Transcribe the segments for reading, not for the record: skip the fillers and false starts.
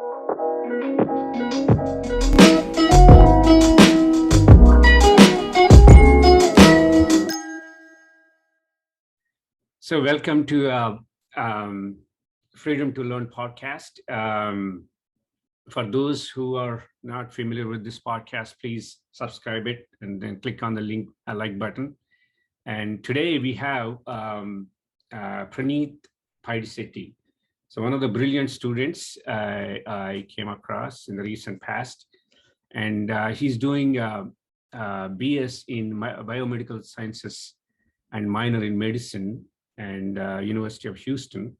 So, welcome to Freedom to Learn podcast. For those who are not familiar with this podcast, please subscribe it and then click on the link, like button. And today we have Praneeth Paidisetti. So one of the brilliant students I came across in the recent past, and he's doing BS in biomedical sciences and minor in medicine and University of Houston.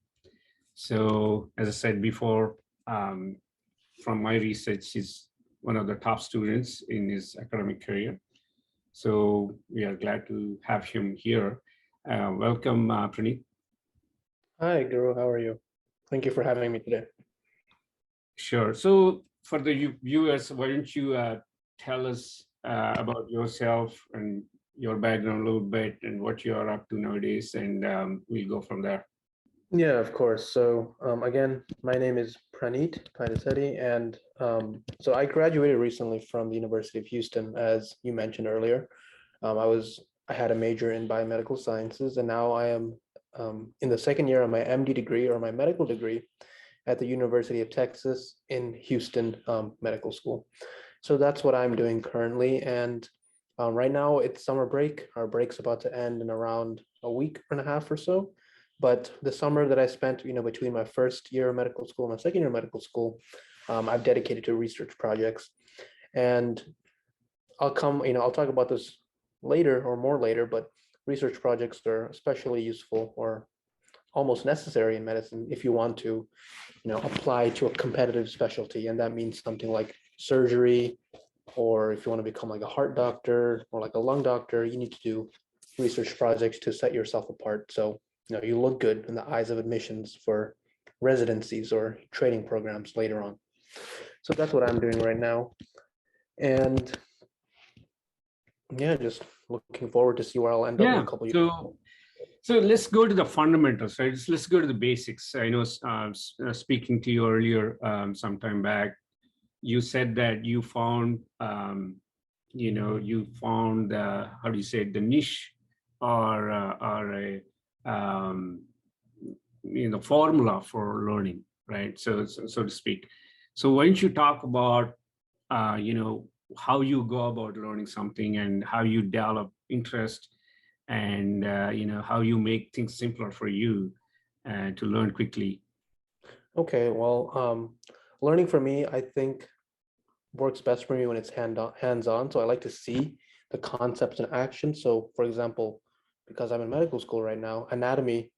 So as I said before, from my research, he's one of the top students in his academic career. So we are glad to have him here. Welcome, Praneeth. Hi, Guru. How are you? Thank you for having me today. Sure. So for the viewers, why don't you tell us about yourself and your background a little bit and what you are up to nowadays, and we'll go from there. Yeah, of course. So again, my name is Praneeth Paidisetti, and so I graduated recently from the University of Houston, as you mentioned earlier. I had a major in biomedical sciences, and now I am in the second year of my MD degree or my medical degree at the University of Texas in Houston Medical School. So that's what I'm doing currently, and right now it's summer break. Our break's about to end in around a week and a half or so. But the summer that I spent, between my first year of medical school and my second year of medical school, I've dedicated to research projects. And I'll talk about this later or more later, but research projects are especially useful or almost necessary in medicine if you want to, apply to a competitive specialty. And that means something like surgery, or if you want to become like a heart doctor or like a lung doctor, you need to do research projects to set yourself apart. So you look good in the eyes of admissions for residencies or training programs later on. So that's what I'm doing right now. And yeah, just looking forward to see where I'll end up in a couple of years. So let's go to the fundamentals, right? Let's go to the basics. I know speaking to you earlier some time back, you said that you found, how do you say it, the niche or a formula for learning, right? So to speak. So why don't you talk about how you go about learning something and how you develop interest and how you make things simpler for you to learn quickly. Okay, well, learning for me, I think works best for me when it's hands-on. So I like to see the concepts in action. So for example, because I'm in medical school right now, anatomy,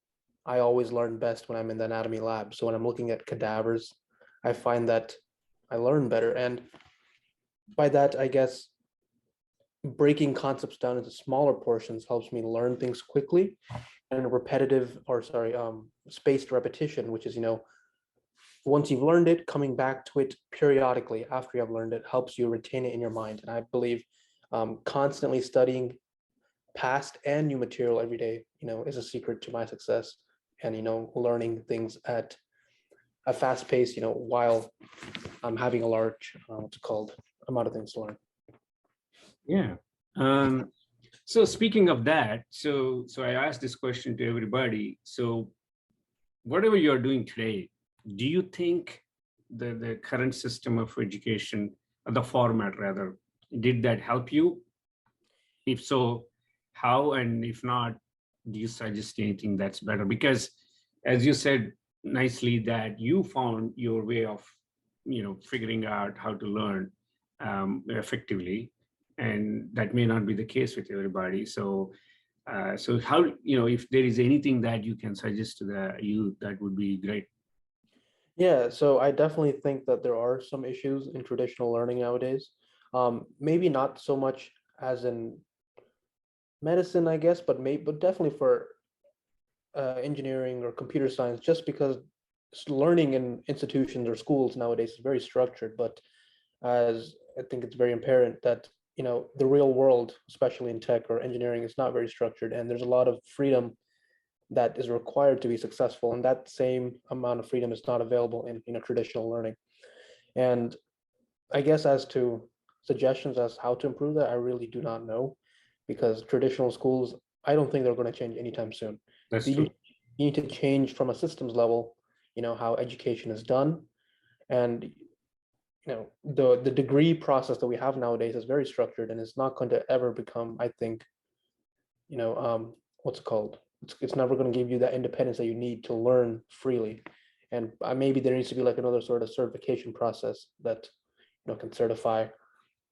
I always learn best when I'm in the anatomy lab. So when I'm looking at cadavers, I find that I learn better. And by that, I guess breaking concepts down into smaller portions helps me learn things quickly. And spaced repetition, which is, once you've learned it, coming back to it periodically after you have learned it helps you retain it in your mind. And I believe constantly studying past and new material every day, is a secret to my success. And, learning things at a fast pace, while I'm having a large, amount of things to learn. Yeah. So speaking of that, so I asked this question to everybody. So whatever you're doing today, do you think the current system of education, the format rather, did that help you? If so, how? And if not, do you suggest anything that's better? Because as you said nicely, that you found your way of, figuring out how to learn effectively. And that may not be the case with everybody. So how, if there is anything that you can suggest to the youth, that would be great. Yeah, so I definitely think that there are some issues in traditional learning nowadays. Maybe not so much as in medicine, I guess, but definitely for engineering or computer science, just because learning in institutions or schools nowadays is very structured. But as I think it's very apparent that the real world, especially in tech or engineering, is not very structured, and there's a lot of freedom that is required to be successful, and that same amount of freedom is not available in traditional learning. And I guess as to suggestions as how to improve that, I really do not know, because traditional schools, I don't think they're going to change anytime soon. That's You true. need, you need to change from a systems level, how education is done. And the degree process that we have nowadays is very structured, and it's not going to ever become, I think, what's it called? It's never going to give you that independence that you need to learn freely. And maybe there needs to be like another sort of certification process that can certify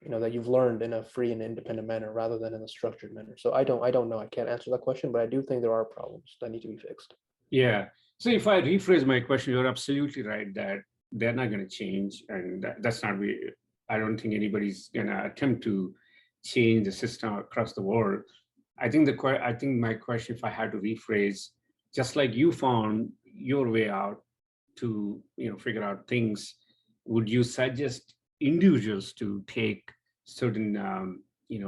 that you've learned in a free and independent manner rather than in a structured manner. So I don't know. I can't answer that question, but I do think there are problems that need to be fixed. Yeah. So if I rephrase my question, you're absolutely right that they're not going to change, and that's not we. I don't think anybody's going to attempt to change the system across the world. I think my question, if I had to rephrase, just like you found your way out to figure out things, would you suggest individuals to take certain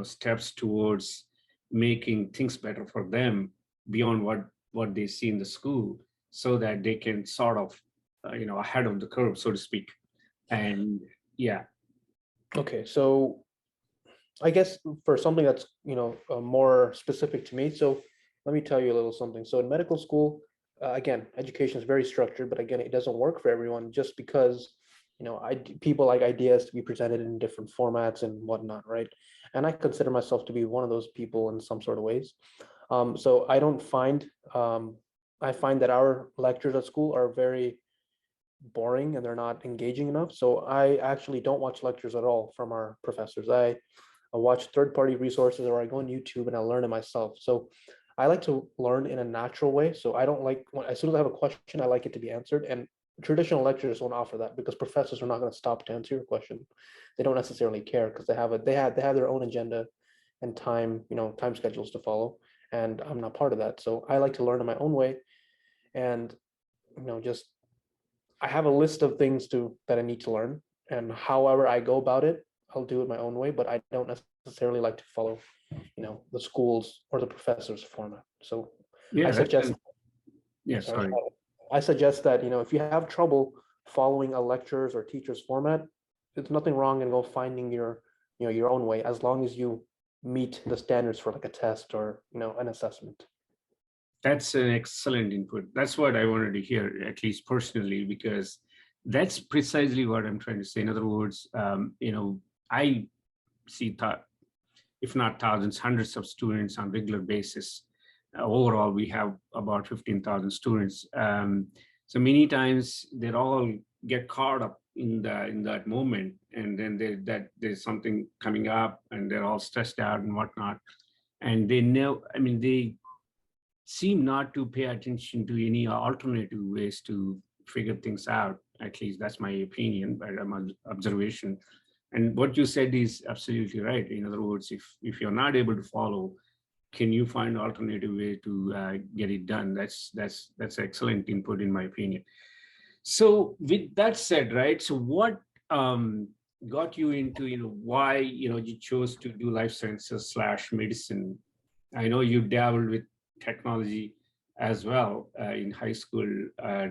steps towards making things better for them beyond what they see in the school, so that they can sort of ahead of the curve, so to speak? And yeah. Okay, so I guess for something that's more specific to me, so let me tell you a little something. So in medical school, again, education is very structured, but again, it doesn't work for everyone just because people like ideas to be presented in different formats and whatnot, right? And I consider myself to be one of those people in some sort of ways. So I don't find I find that our lectures at school are very boring and they're not engaging enough. So I actually don't watch lectures at all from our professors. I watch third-party resources, or I go on YouTube and I learn it myself. So I like to learn in a natural way. So I don't like as soon as I have a question, I like it to be answered. And traditional lectures won't offer that because professors are not going to stop to answer your question. They don't necessarily care because they have their own agenda and time schedules to follow. And I'm not part of that. So I like to learn in my own way. And just I have a list of things that I need to learn, and however I go about it, I'll do it my own way. But I don't necessarily like to follow, the schools or the professor's format. So I Yeah, suggest, yeah, sorry, sorry. I suggest that if you have trouble following a lecture's or teacher's format, there's nothing wrong in go finding your own way, as long as you meet the standards for like a test or an assessment. That's an excellent input. That's what I wanted to hear, at least personally, because that's precisely what I'm trying to say. In other words, I see, if not thousands, hundreds of students on regular basis. Overall, we have about 15,000 students. So many times they all get caught up in that moment, and then there's something coming up, and they're all stressed out and whatnot. And they know, I mean, they seem not to pay attention to any alternative ways to figure things out. At least that's my opinion, but my observation. And what you said is absolutely right. In other words, if you're not able to follow, can you find alternative way to get it done? That's excellent input in my opinion. So with that said, right? So what got you into why you chose to do life sciences slash medicine? I know you dabbled with technology as well in high school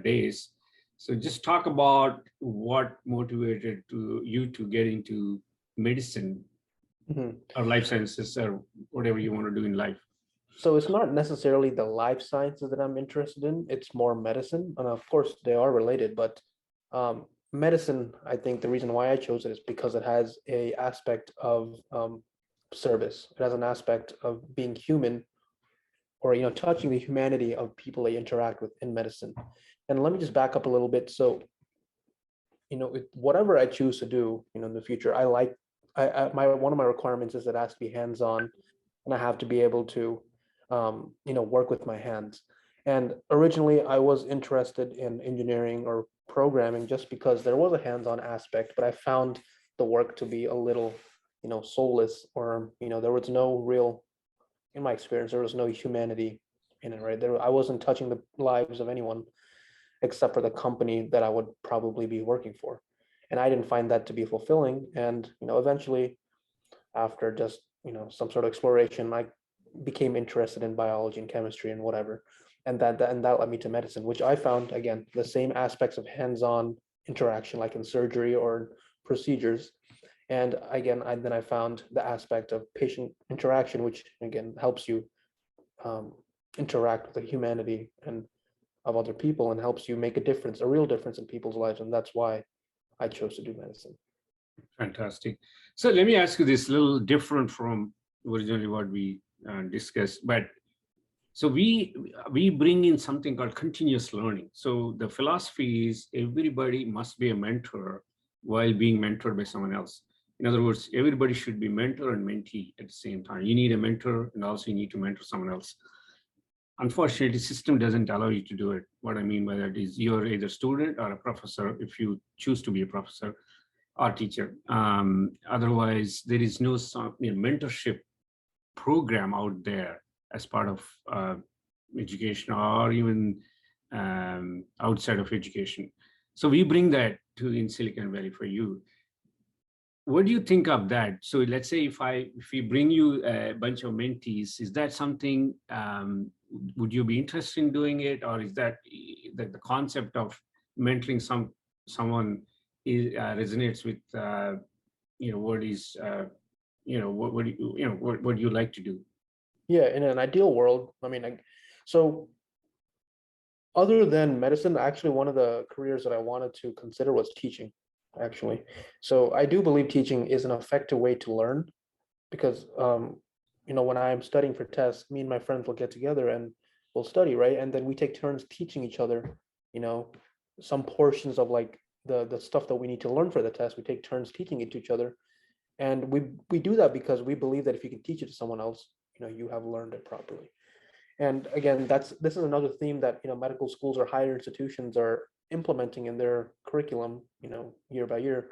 days. So just talk about what motivated you to get into medicine Mhm. or life sciences or whatever you want to do in life. So it's not necessarily the life sciences that I'm interested in. It's more medicine, and of course they are related. But medicine, I think the reason why I chose it is because it has a aspect of service. It has an aspect of being human, or touching the humanity of people they interact with in medicine. And let me just back up a little bit. So whatever I choose to do, in the future, I like my one of my requirements is that it has to be hands-on, and I have to be able to, work with my hands. And originally, I was interested in engineering or programming just because there was a hands-on aspect, but I found the work to be a little, soulless, or there was no real, in my experience, there was no humanity in it. Right there, I wasn't touching the lives of anyone except for the company that I would probably be working for, and I didn't find that to be fulfilling. And eventually, after just some sort of exploration, I became interested in biology and chemistry and whatever, and that led me to medicine, which I found, again, the same aspects of hands-on interaction, like in surgery or procedures. And again, then I found the aspect of patient interaction, which again helps you um, interact with the humanity and of other people, and helps you make a difference, a real difference in people's lives. And that's why I chose to do medicine. Fantastic. So let me ask you this, a little different from originally what we discussed, but so we bring in something called continuous learning. So the philosophy is everybody must be a mentor while being mentored by someone else. In other words, everybody should be mentor and mentee at the same time. You need a mentor and also you need to mentor someone else. Unfortunately, the system doesn't allow you to do it. What I mean by that is you're either a student or a professor if you choose to be a professor or teacher. Otherwise, there is no mentorship program out there as part of education or even outside of education. So we bring that to in Silicon Valley for you. What do you think of that? So let's say if we bring you a bunch of mentees, is that something, would you be interested in doing it? Or is that the concept of mentoring someone resonates with, what is, what do what do you like to do? Yeah, in an ideal world, I mean, so other than medicine, actually one of the careers that I wanted to consider was teaching, actually. So I do believe teaching is an effective way to learn, because when I'm studying for tests, me and my friends will get together and we'll study, right? And then we take turns teaching each other, some portions of like the stuff that we need to learn for the test. We take turns teaching it to each other. And we do that because we believe that if you can teach it to someone else, you have learned it properly. And again, this is another theme that medical schools or higher institutions are implementing in their curriculum, year by year,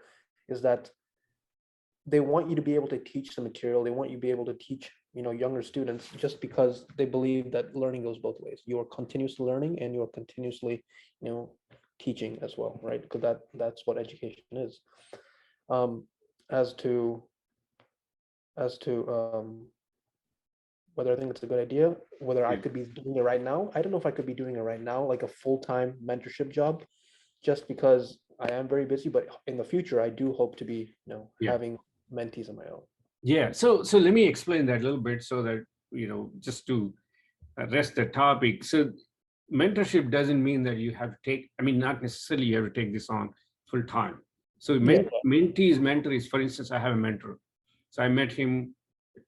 is that they want you to be able to teach the material. They want you to be able to teach younger students, just because they believe that learning goes both ways. You are continuously learning and you are continuously teaching as well, right? Because that's what education is. As to whether I think it's a good idea, whether I could be doing it right now, I don't know if I could be doing it right now, like a full-time mentorship job, just because I am very busy. But in the future, I do hope to be having mentees of my own. Yeah, so let me explain that a little bit so that just to rest the topic. So mentorship doesn't mean that you have to take, I mean, not necessarily you have to take this on full time. So mentees, mentor is, for instance, I have a mentor. So I met him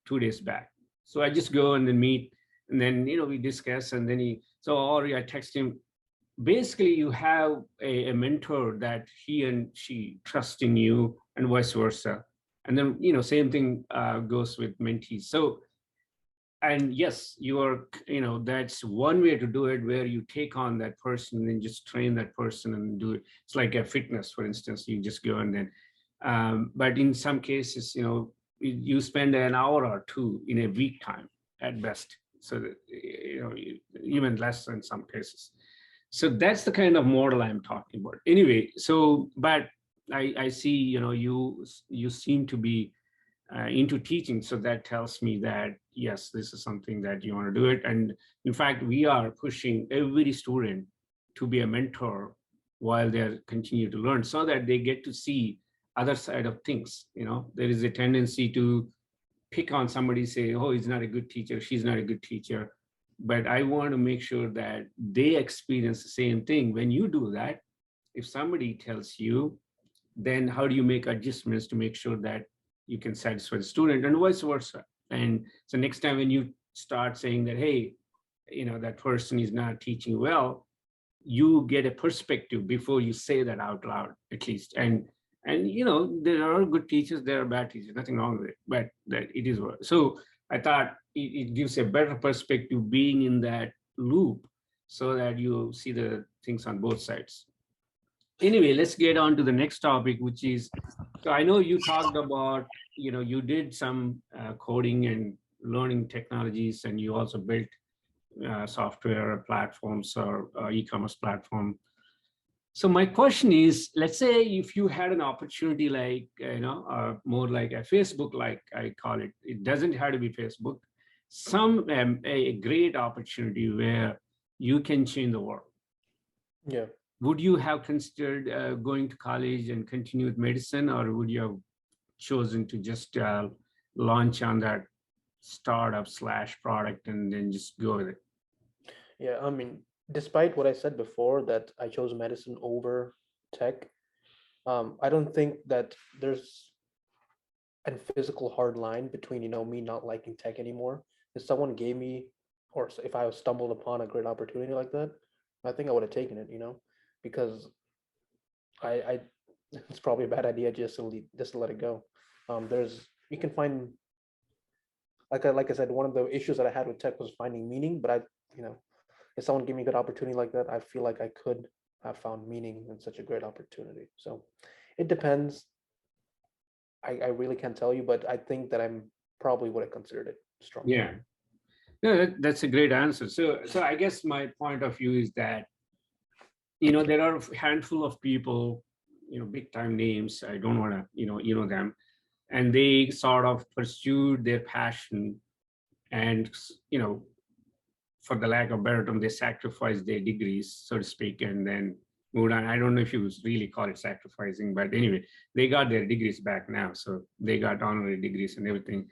2 days back. So I just go and then meet, and then we discuss, and then or I text him. Basically, you have a mentor that he and she trust in you, and vice versa. And then same thing goes with mentees. So, and yes, you are, that's one way to do it, where you take on that person and then just train that person and do it. It's like a fitness, for instance. You just go and then, but in some cases, you spend an hour or two in a week time at best. So that, even less in some cases. So that's the kind of model I'm talking about. Anyway, so, but I see, you seem to be into teaching. So that tells me that, yes, this is something that you want to do it. And in fact, we are pushing every student to be a mentor while they're continue to learn, so that they get to see other side of things. There is a tendency to pick on somebody, say, oh, he's not a good teacher, she's not a good teacher. But I want to make sure that they experience the same thing. When you do that, if somebody tells you, then how do you make adjustments to make sure that you can satisfy the student, and vice versa? And so next time when you start saying that, hey, that person is not teaching well, you get a perspective before you say that out loud, at least. And there are good teachers, there are bad teachers, nothing wrong with it, but that it is. So I thought it gives a better perspective being in that loop, so that you see the things on both sides. Anyway, let's get on to the next topic, which is, so I know you talked about, you did some coding and learning technologies, and you also built software platforms or e-commerce platform. So my question is, let's say if you had an opportunity like, more like a Facebook, like I call it, it doesn't have to be Facebook, a great opportunity where you can change the world. Yeah. would you have considered going to college and continue with medicine, or would you have chosen to just launch on that startup slash product and then just go with it? Yeah, I mean, despite what I said before that I chose medicine over tech, I don't think that there's a physical hard line between, me not liking tech anymore. If someone gave me, or if I stumbled upon a great opportunity like that, I think I would have taken it, because I it's probably a bad idea just to let it go. You can find, like I said, one of the issues that I had with tech was finding meaning, but you know, if someone gave me a good opportunity like that, I feel like I could have found meaning in such a great opportunity. So it depends. I really can't tell you, but I think that I'm probably would have considered it strongly. Yeah, no, that's a great answer. So I guess my point of view is that, there are a handful of people, big time names. I don't want to, them, and they sort of pursued their passion, and for the lack of better term, they sacrificed their degrees, so to speak, and then moved on. I don't know if you really call it sacrificing, but anyway, they got their degrees back now, so they got honorary degrees and everything.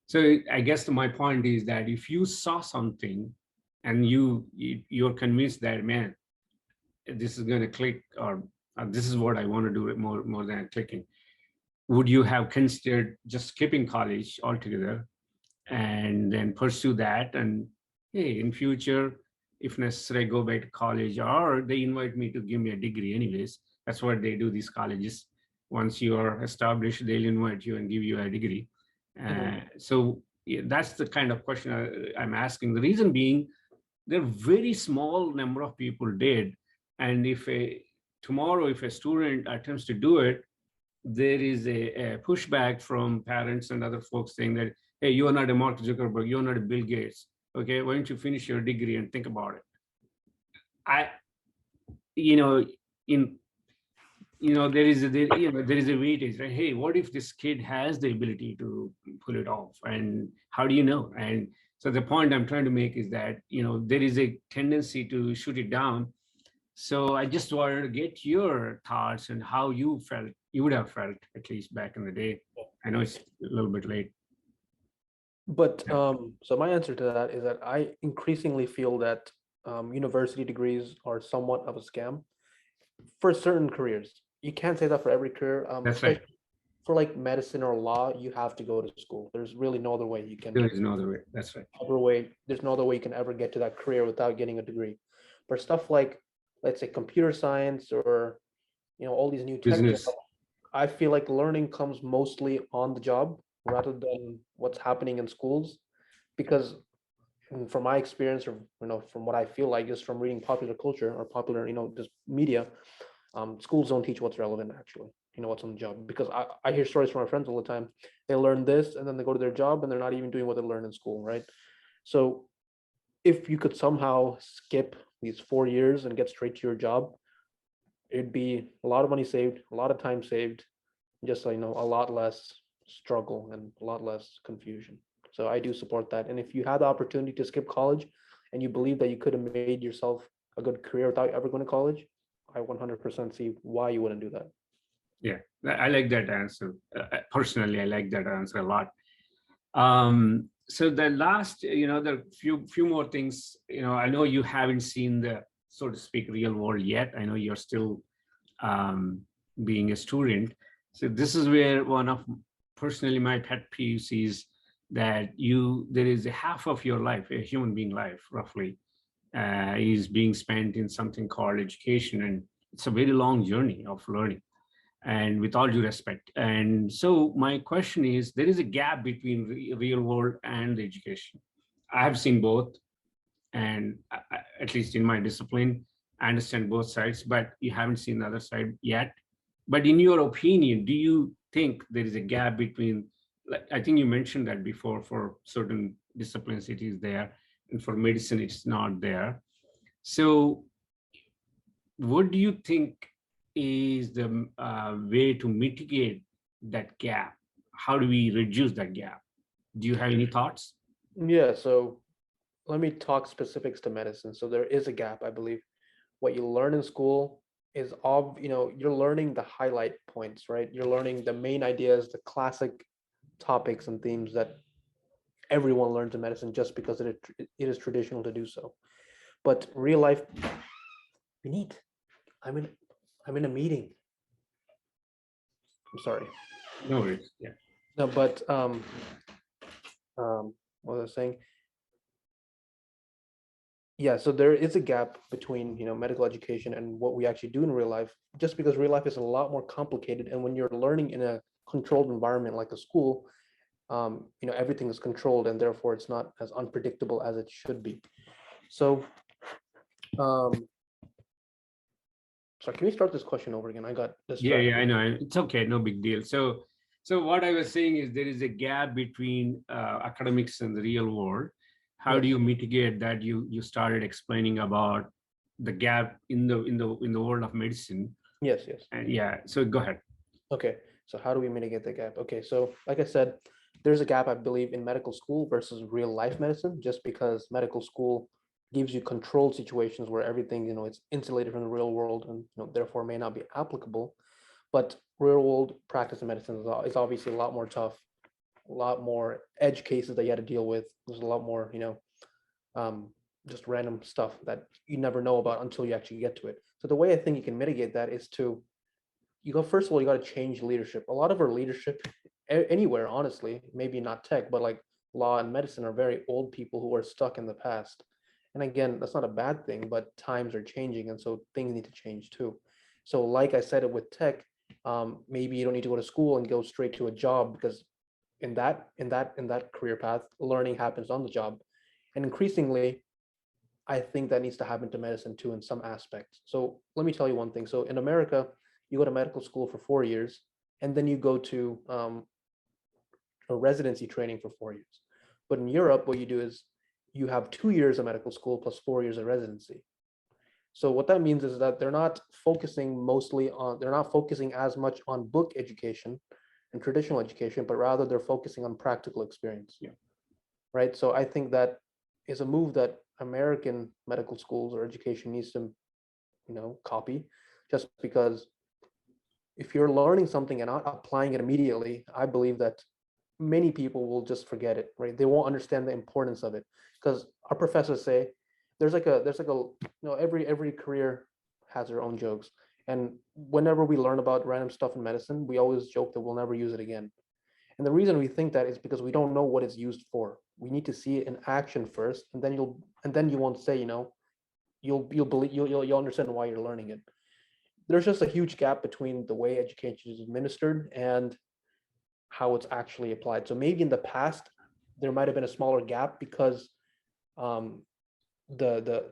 So I guess my point is that if you saw something and you're convinced that, man, this is going to click, or this is what I want to do more than clicking, would you have considered just skipping college altogether and then pursue that? And hey, in future, if necessary, go back to college, or they invite me to give me a degree anyways. That's what they do, these colleges. Once you are established, they'll invite you and give you a degree. So yeah, that's the kind of question I'm asking. The reason being, there are very small number of people did. And tomorrow, if a student attempts to do it, there is a pushback from parents and other folks saying that, hey, you're not a Mark Zuckerberg, you're not a Bill Gates. Okay, why don't you finish your degree and think about it? I, you know, in there is a weightage, right? Hey, what if this kid has the ability to pull it off, and how do you know? And so the point I'm trying to make is that there is a tendency to shoot it down. So I just wanted to get your thoughts and how you would have felt, at least back in the day. I know it's a little bit late. But so my answer to that is that I increasingly feel that university degrees are somewhat of a scam for certain careers. You can't say that for every career, That's right. especially for like medicine or law. You have to go to school. There's really no other way you can There is no other way. That's right. there's no other way you can ever get to that career without getting a degree. For stuff like, let's say, computer science or all these new tech jobs, Business. I feel like learning comes mostly on the job rather than what's happening in schools. Because from my experience, or from what I feel like, just from reading popular culture or popular, just media, schools don't teach what's relevant actually. What's on the job. Because I hear stories from my friends all the time. They learn this and then they go to their job and they're not even doing what they learned in school, right? So if you could somehow skip these 4 years and get straight to your job, it'd be a lot of money saved, a lot of time saved, just a lot less struggle and a lot less confusion. So I do support that. And if you had the opportunity to skip college and you believe that you could have made yourself a good career without ever going to college, I 100% see why you wouldn't do that. Yeah, I like that answer. Personally, I like that answer a lot. So the last, the few more things, I know you haven't seen the, so to speak, real world yet. I know you're still being a student. So this is where one of personally my pet peeves is that there is a half of your life, a human being life, roughly, is being spent in something called education, and it's a very long journey of learning. And with all due respect, and so my question is, there is a gap between real world and education. I have seen both, and at least in my discipline, I understand both sides, but you haven't seen the other side yet. But in your opinion, do you think there is a gap between, like, I think you mentioned that before, for certain disciplines it is there, and for medicine it's not there. So what do you think is the way to mitigate that gap? How do we reduce that gap? Do you have any thoughts? Yeah, so let me talk specifics to medicine. So there is a gap, I believe. What you learn in school is you're learning the highlight points, right? You're learning the main ideas, the classic topics and themes that everyone learns in medicine just because it is traditional to do so. But real life, we need. I'm in I'm in a meeting. I'm sorry. No worries. Yeah. No, but what was I saying? Yeah, so there is a gap between medical education and what we actually do in real life, just because real life is a lot more complicated. And when you're learning in a controlled environment like a school, everything is controlled, and therefore it's not as unpredictable as it should be. So, um, sorry, can we start this question over again? I got distracted. Yeah, I know. It's okay, no big deal. So what I was saying is there is a gap between academics and the real world. How do Yes. you mitigate that? You started explaining about the gap in the world of medicine. Yes, yes. And yeah, so go ahead. Okay, so how do we mitigate the gap? Okay, so like I said, there's a gap, I believe, in medical school versus real life medicine, just because medical school gives you controlled situations where everything, it's insulated from the real world and, therefore may not be applicable. But real world practice in medicine is obviously a lot more tough, a lot more edge cases that you had to deal with. There's a lot more, um, just random stuff that you never know about until you actually get to it. So the way I think you can mitigate that is to first of all, you got to change leadership. A lot of our leadership anywhere, honestly, maybe not tech, but like law and medicine, are very old people who are stuck in the past. And again, that's not a bad thing, but times are changing, and so things need to change too. So like I said it with tech, maybe you don't need to go to school and go straight to a job, because in that career path, learning happens on the job. And increasingly, I think that needs to happen to medicine too in some aspects. So let me tell you one thing. So in America, you go to medical school for 4 years, and then you go to a residency training for 4 years. But in Europe, what you do is you have 2 years of medical school plus 4 years of residency. So what that means is that they're not focusing as much on book education and traditional education, but rather they're focusing on practical experience. Yeah. Right. So I think that is a move that American medical schools or education needs to, copy, just because if you're learning something and not applying it immediately, I believe that many people will just forget it, right? They won't understand the importance of it, because our professors say every career has their own jokes. And whenever we learn about random stuff in medicine, we always joke that we'll never use it again. And the reason we think that is because we don't know what it's used for. We need to see it in action first, and then you won't say, you'll understand why you're learning it. There's just a huge gap between the way education is administered and how it's actually applied. So maybe in the past there might have been a smaller gap because um, the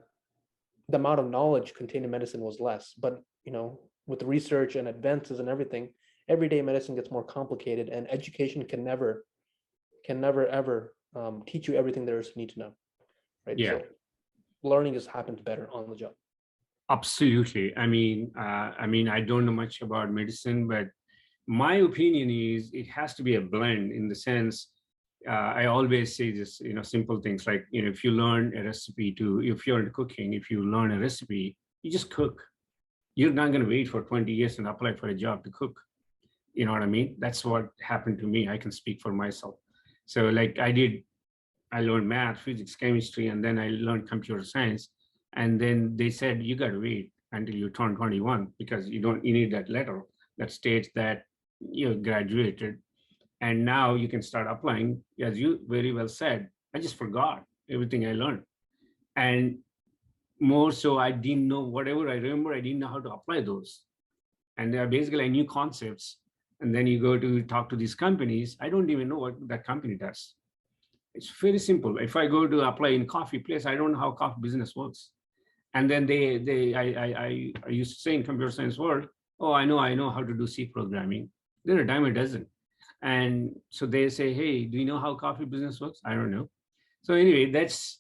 the amount of knowledge contained in medicine was less. But with research and advances and everything, everyday medicine gets more complicated, and education can never ever teach you everything there is to need to know. Right. Yeah. So learning just happens better on the job. Absolutely. I don't know much about medicine, but my opinion is it has to be a blend in the sense. I always say this, simple things like, if you learn a recipe if you're into cooking, if you learn a recipe, you just cook. You're not going to wait for 20 years and apply for a job to cook. You know what I mean? That's what happened to me. I can speak for myself. So like I learned math, physics, chemistry, and then I learned computer science. And then they said, you got to wait until you turn 21 because you need that letter that states that you graduated. And now you can start applying. As you very well said, I just forgot everything I learned. And more so, I didn't know whatever I remember, I didn't know how to apply those. And they are basically new concepts. And then you go to talk to these companies. I don't even know what that company does. It's very simple. If I go to apply in coffee place, I don't know how coffee business works. And then I used to say in computer science world, oh, I know how to do C programming. They're a dime a dozen. And so they say, hey, do you know how coffee business works? I don't know. So anyway, that's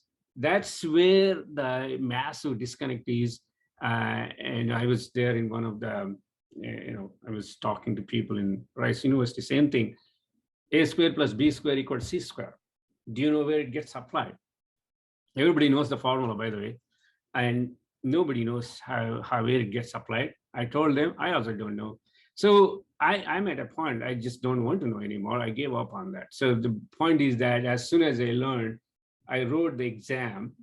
where the massive disconnect is. And I was there in one of the, I was talking to people in Rice University, same thing. A square plus B square equals C square. Do you know where it gets applied? Everybody knows the formula, by the way, and nobody knows how where it gets applied. I told them, I also don't know. So I'm at a point, I just don't want to know anymore. I gave up on that. So the point is that as soon as I learned, I wrote the exam.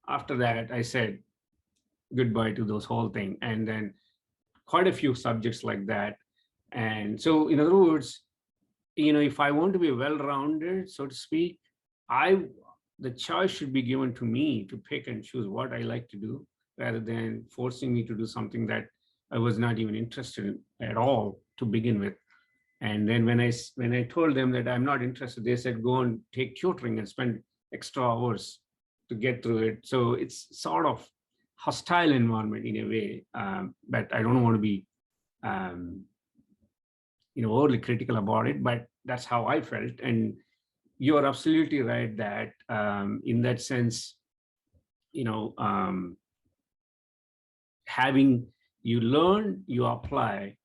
After that, I said goodbye to those whole thing. And then quite a few subjects like that. And so, in other words, if I want to be well-rounded, so to speak, I the choice should be given to me to pick and choose what I like to do, rather than forcing me to do something that I was not even interested in at all to begin with. And then when I told them that I'm not interested, they said go and take tutoring and spend extra hours to get through it. So it's sort of hostile environment in a way, but I don't want to be um, overly critical about it, but that's how I felt. And you are absolutely right that in that sense, having you learn, you apply,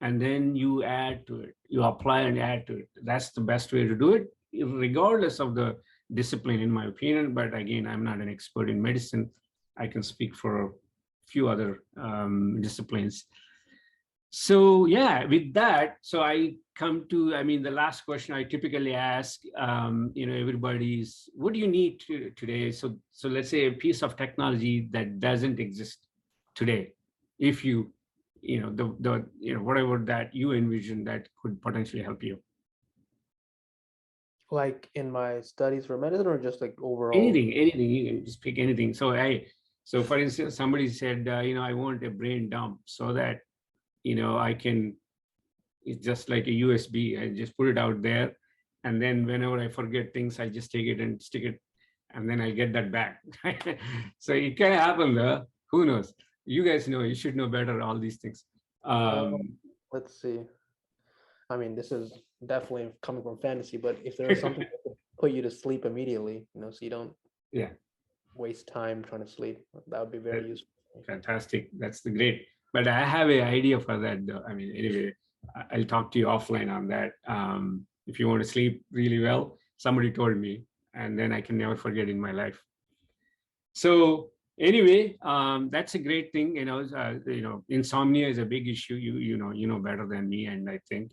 and then you add to it. You apply and add to it. That's the best way to do it, regardless of the discipline, in my opinion. But again, I'm not an expert in medicine. I can speak for a few other disciplines. So yeah, with that, so I come to, the last question I typically ask, everybody's, what do you need today? So let's say a piece of technology that doesn't exist today, if you, whatever that you envision that could potentially help you. Like in my studies for medicine, or just like overall? Anything, you can just pick anything. So for instance, somebody said, I want a brain dump so that, I can, it's just like a USB. I just put it out there. And then whenever I forget things, I just take it and stick it, and then I get that back. So it can happen though. Who knows? You guys know, you should know better all these things. Let's see. This is definitely coming from fantasy, but if there was something that could put you to sleep immediately, so you don't waste time trying to sleep, that would be very useful. Fantastic. That's the great. But I have an idea for that though. Anyway, I'll talk to you offline on that. If you want to sleep really well, somebody told me, and then I can never forget in my life. So anyway, that's a great thing. Insomnia is a big issue. You know better than me, and I think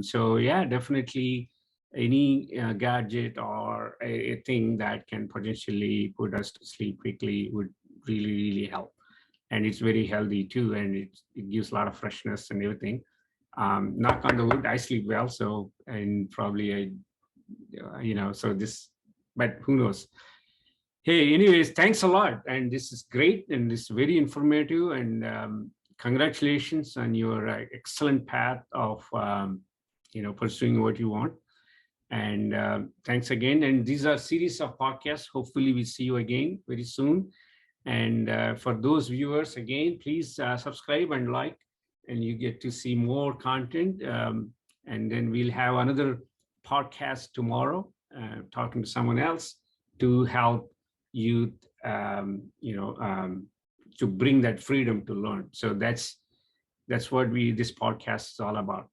so. Yeah, definitely. Any gadget or a thing that can potentially put us to sleep quickly would really help. And it's very healthy too, and it gives a lot of freshness and everything. Knock on the wood, I sleep well, so, and probably so this, but who knows? Hey, anyways, thanks a lot, and this is great, and this is very informative, and congratulations on your excellent path of pursuing what you want. And thanks again. And these are series of podcasts. Hopefully, we see you again very soon. And for those viewers, again, please subscribe and like, and you get to see more content. And then we'll have another podcast tomorrow, talking to someone else to help youth, to bring that freedom to learn. So that's what this podcast is all about.